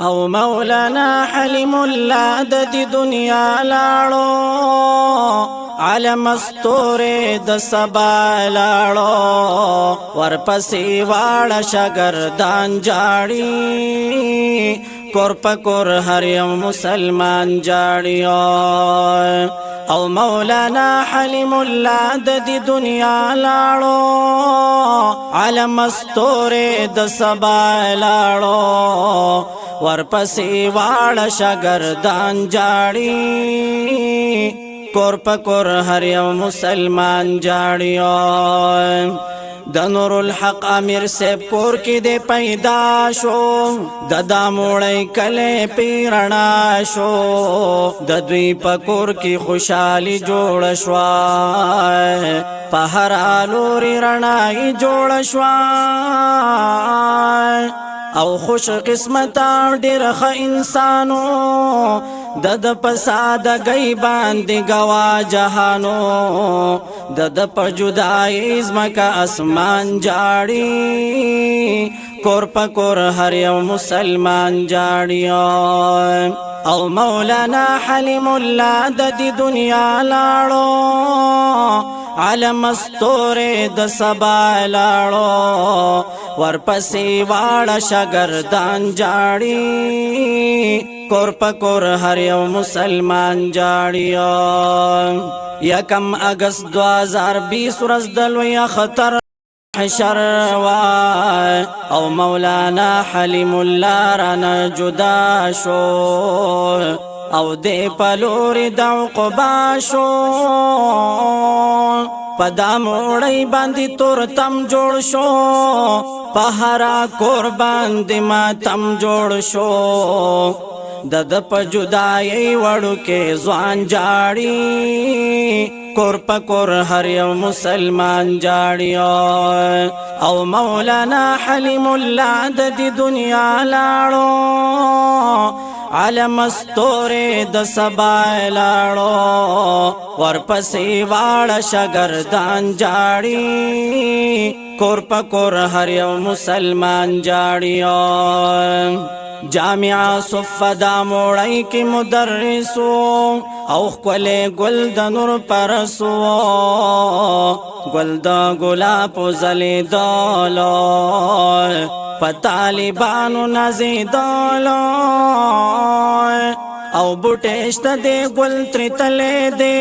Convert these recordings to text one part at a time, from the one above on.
او مولانا حلیم الله د دې دنیا لاړو عالم استور د سبا لاړو ورپسې واړه شاګردان جاړي کور پکور هر یو مسلمان جاړي او مولانا حلیم الله د دې دنیا لاړو عالم استور د سبا لاړو ورپسې واړه شاګردان جاړي کور پکور هر یو مسلمان جاړي د نور الحق امیر سیب کور کې دې پیدا شو د داموړی کله پیرنا شو د دوی پکور کې خوشحالي جوړ شو په هر لوري رڼای جوړ شو او خوش قسمت ډېر ښه انسانو د پساد گئی باندې گوا جهانو د په جدای زمکا اسمان جاړي کور پکور هر یو مسلمان جاړي او مولانا حلیم الله د دې دنیا لاړو عالم استور د سبا لاړو ورپسې واړه شاګردان جاړي کور پکور هر یو مسلمان جاړي یکم اگست 2020 ورځ د لوی خطر حشر او مولانا حلیم الله رانا جدا شو او دې پلور د عقبا شو پدا موړی باندې تور تم جوړ شو پهرا کور باندې ماتم جوړ شو د په جدای وړو کې ځوان جاړي کور پکور هر یو مسلمان جاړي او مولانا حلیم الله د دې دنیا لاړو عالم استور د سبا لاړو ورپسې واړه شاګردان جاړي کور پکور هر یو مسلمان جاړي جامعہ صفدا موڑائی کی مدرسو او خکولے گل دا نور پرسو گل دا گلاب زلی دولو پا طالبانو نزی دولو او بوٹیشت دے گل ترتلے دے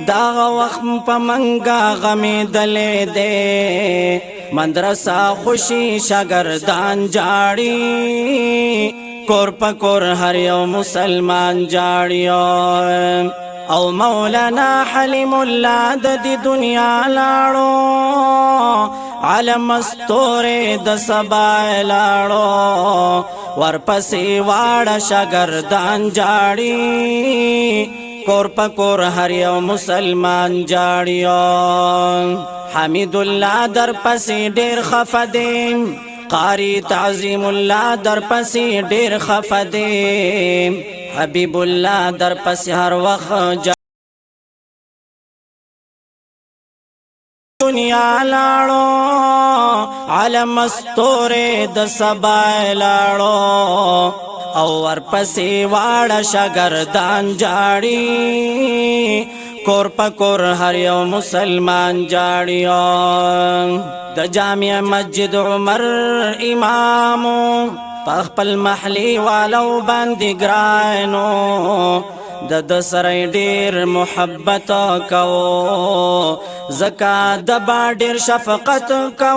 داغ وقت پا منگا غمی دلے دے مدرسہ خوشی شاگردان جاڑی کور پکور ہر یو مسلمان جاڑی او مولانا حلیم اللہ د دی دنیا لاړو عالم استور د سبا لاړو ورپسې واړه شاگردان جاړي کور پکور هر یو مسلمان جاړي حمید الله در پسې ډېر خفدیم قاری تعظیم الله در پسې ډېر خفدیم حبیب الله در پسې هر وخت دنیا لاړو عالم استور د سبا لاړو او ورپسې واړه شاګردان جاړي کور پکور هر یو مسلمان جاړي د جامع مسجد عمر امامو پخپل محلی والو باندې ګرانو د سره ډیر محبت کو زکا د ډیر شفقت کو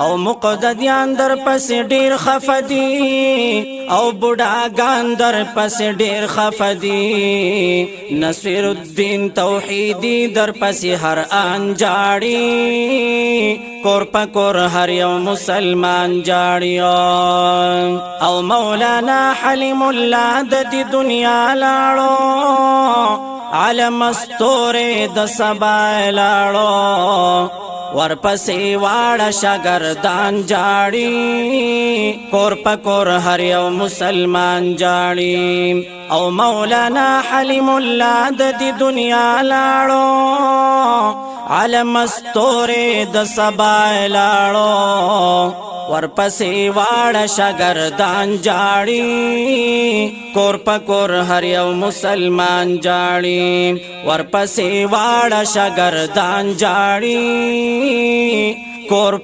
او مقتدیان در پس ډیر خفدی او بوډاګان در پس ډیر خفدی نصیر الدین توحیدی در پس هر ان جاړي کور پکور هر یو مسلمان جاړي او مولانا حلیم الله د دې دنیا لاړو عالم استور د سبا لاړو ورپسې واړه شاګردان جاړي کور پکور هر یو مسلمان جاړي او مولانا حلیم الله د دې دنیا لاړو عالم استور د سبا لاړو ورپسې واړه شاګردان جاړي کور پکور هر یو مسلمان جاړي ورپسې واړه شاګردان جاړي کور